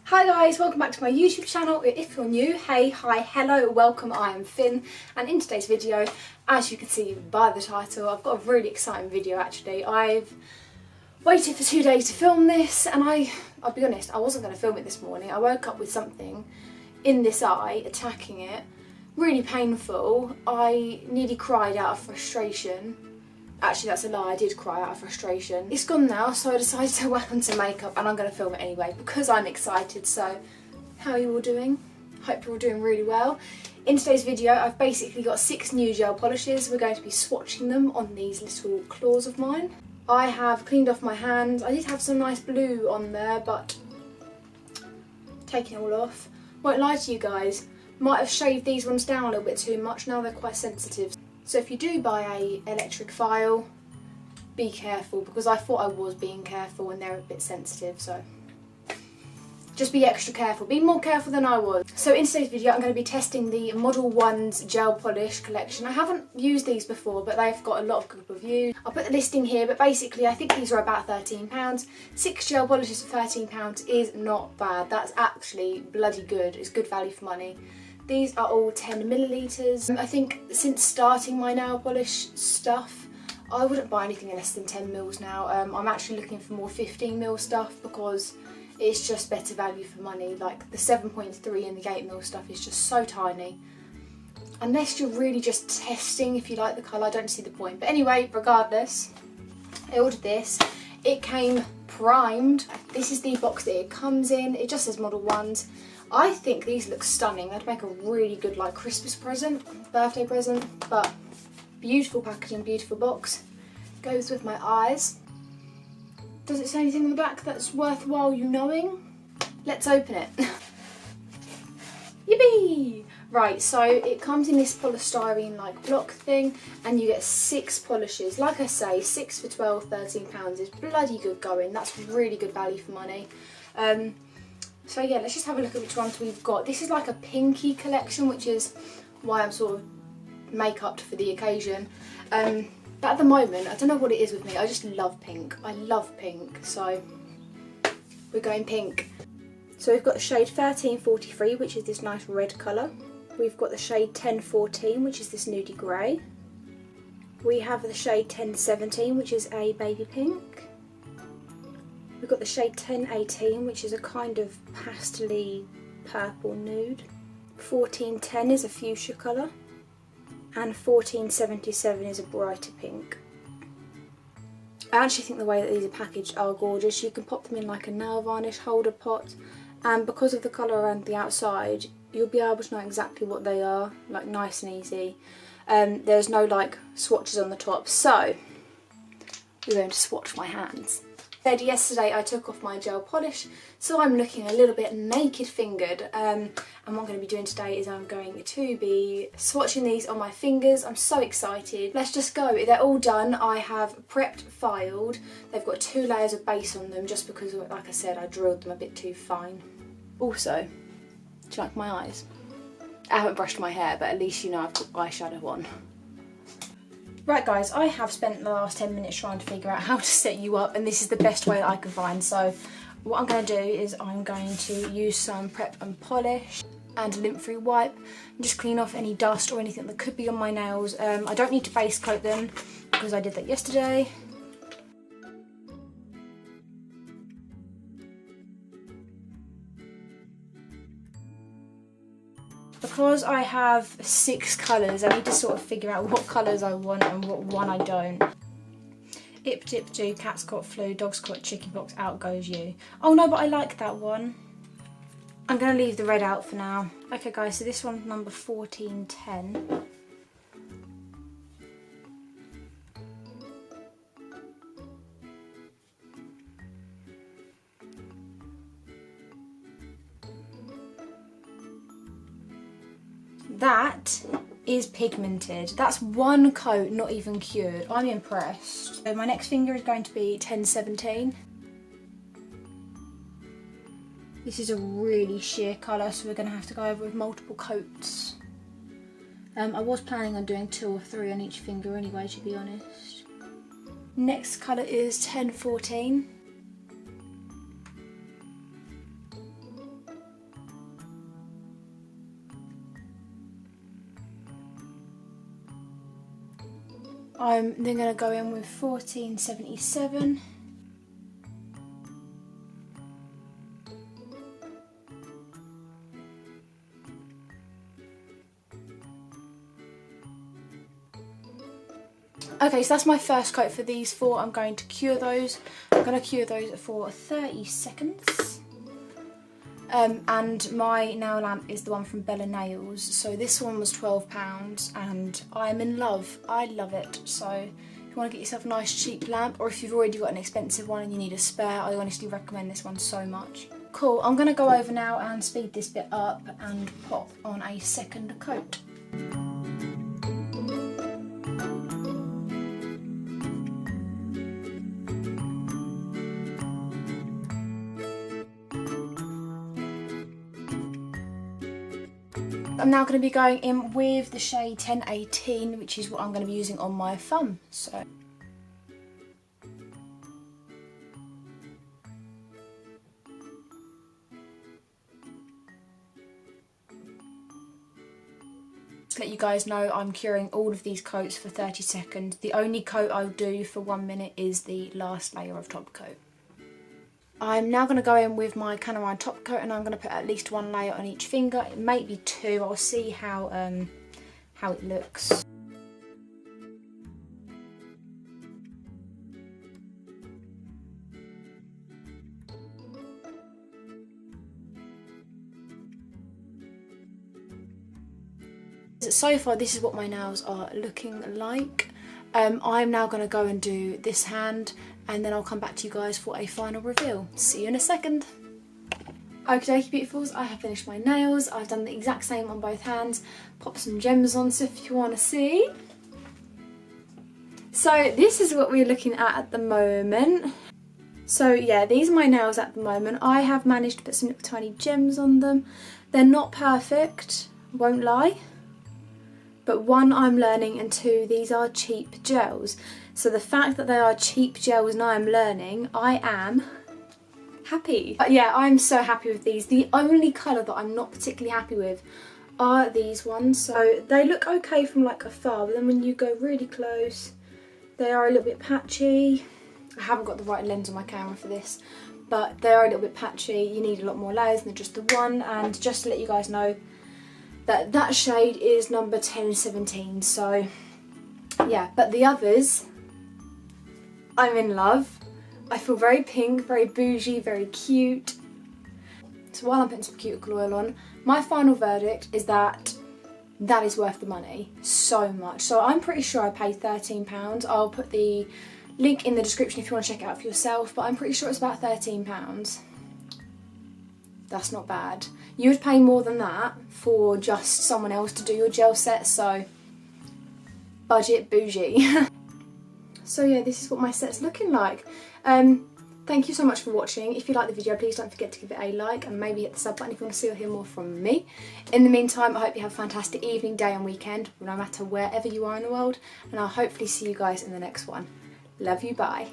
Hi guys, welcome back to my YouTube channel. If you're new, hey, hi, hello, welcome, I am Finn, and in today's video, as you can see by the title, I've got a really exciting video actually. I've waited for 2 days to film this, and I'll be honest, I wasn't going to film it this morning. I woke up with something in this eye, attacking it, really painful. I nearly cried out of frustration. Actually, that's a lie, I did cry out of frustration. It's gone now, so I decided to whack on some makeup and I'm going to film it anyway because I'm excited. So, how are you all doing? Hope you're all doing really well. In today's video, I've basically got 6 new gel polishes. We're going to be swatching them on these little claws of mine. I have cleaned off my hands. I did have some nice blue on there, but taking it all off. Won't lie to you guys, might have shaved these ones down a little bit too much. Now they're quite sensitive. So if you do buy a electric file, be careful, because I thought I was being careful and they're a bit sensitive, so just be extra careful. Be more careful than I was. So in today's video I'm going to be testing the Modelones gel polish collection. I haven't used these before, but they've got a lot of good reviews. I'll put the listing here, but basically I think these are about £13. 6 gel polishes for £13 is not bad. That's actually bloody good. It's good value for money. These are all 10 millilitres. I think since starting my nail polish stuff, I wouldn't buy anything in less than 10 mils now. I'm actually looking for more 15 mil stuff because it's just better value for money. Like the 7.3 and the 8 mil stuff is just so tiny. Unless you're really just testing if you like the colour, I don't see the point. But anyway, regardless, I ordered this. It came primed. This is the box that it comes in. It just says Modelones. I think these look stunning. They'd make a really good like Christmas present, birthday present, but beautiful packaging, beautiful box. Goes with my eyes. Does it say anything on the back that's worthwhile you knowing? Let's open it. Yippee! Right, so it comes in this polystyrene like block thing and you get 6 polishes. Like I say, 6 for £12–13 is bloody good going. That's really good value for money. So yeah, let's just have a look at which ones we've got. This is like a pinky collection, which is why I'm sort of make-upped for the occasion. But at the moment, I don't know what it is with me, I just love pink. I love pink, so we're going pink. So we've got the shade 1343, which is this nice red colour. We've got the shade 1014, which is this nudie grey. We have the shade 1017, which is a baby pink. We've got the shade 1018, which is a kind of pastel-y purple nude. 1410 is a fuchsia colour. And 1477 is a brighter pink. I actually think the way that these are packaged are gorgeous. You can pop them in like a nail varnish holder pot. And because of the colour around the outside, you'll be able to know exactly what they are. Like nice and easy. There's no like swatches on the top. So, we're going to swatch my hands. Yesterday I took off my gel polish, so I'm looking a little bit naked fingered, and what I'm going to be doing today is I'm going to be swatching these on my fingers. I'm so excited. Let's just go. They're all done. I have prepped, filed. They've got 2 layers of base on them just because, like I said, I drilled them a bit too fine. Also, do you like my eyes? I haven't brushed my hair, but at least you know I've got eyeshadow on. Right guys, I have spent the last 10 minutes trying to figure out how to set you up, and this is the best way that I can find. So what I'm going to do is I'm going to use some prep and polish and a lint-free wipe and just clean off any dust or anything that could be on my nails. I don't need to base coat them because I did that yesterday. Because I have 6 colours, I need to sort of figure out what colours I want and what one I don't. Ip dip do, cat's got flu, dog's got chickenpox, out goes you. Oh no, but I like that one. I'm going to leave the red out for now. Okay guys, so this one's number 1410. That is pigmented. That's 1 coat, not even cured. I'm impressed. So my next finger is going to be 1017. This is a really sheer colour, so we're going to have to go over with multiple coats. I was planning on doing 2 or 3 on each finger anyway, to be honest. Next colour is 1014. I'm then going to go in with 1477. Okay, so that's my first coat for these four. I'm going to cure those. I'm going to cure those for 30 seconds. And my nail lamp is the one from Bella Nails. So this one was £12 and I'm in love. I love it. So if you want to get yourself a nice cheap lamp, or if you've already got an expensive one and you need a spare, I honestly recommend this one so much. Cool, I'm going to go over now and speed this bit up and pop on a second coat. I'm now going to be going in with the shade 1018, which is what I'm going to be using on my thumb. So just let you guys know I'm curing all of these coats for 30 seconds. The only coat I'll do for 1 minute is the last layer of top coat. I'm now going to go in with my Calamine top coat and I'm going to put at least one layer on each finger. It may be two, I'll see how it looks. So far this is what my nails are looking like. I'm now going to go and do this hand and then I'll come back to you guys for a final reveal. See you in a second. Okay, beautifuls, I have finished my nails. I've done the exact same on both hands. Pop some gems on so if you want to see. So this is what we're looking at the moment. So yeah, these are my nails at the moment. I have managed to put some little tiny gems on them. They're not perfect, won't lie. But one, I'm learning, and two, these are cheap gels. So the fact that they are cheap gels and I'm learning, I am happy. But yeah, I'm so happy with these. The only colour that I'm not particularly happy with are these ones. So they look okay from like afar, but then when you go really close, they are a little bit patchy. I haven't got the right lens on my camera for this, but they are a little bit patchy. You need a lot more layers than just the one. And just to let you guys know, that shade is number 1017, so yeah. But the others, I'm in love. I feel very pink, very bougie, very cute. So while I'm putting some cuticle oil on, my final verdict is that that is worth the money so much. So I'm pretty sure I paid £13. I'll put the link in the description if you want to check it out for yourself, but I'm pretty sure it's about £13. That's not bad. You would pay more than that for just someone else to do your gel set, so budget bougie. So yeah, this is what my set's looking like. Thank you so much for watching. If you like the video, please don't forget to give it a like and maybe hit the sub button if you want to see or hear more from me. In the meantime, I hope you have a fantastic evening, day and weekend, no matter wherever you are in the world, and I'll hopefully see you guys in the next one. Love you, bye.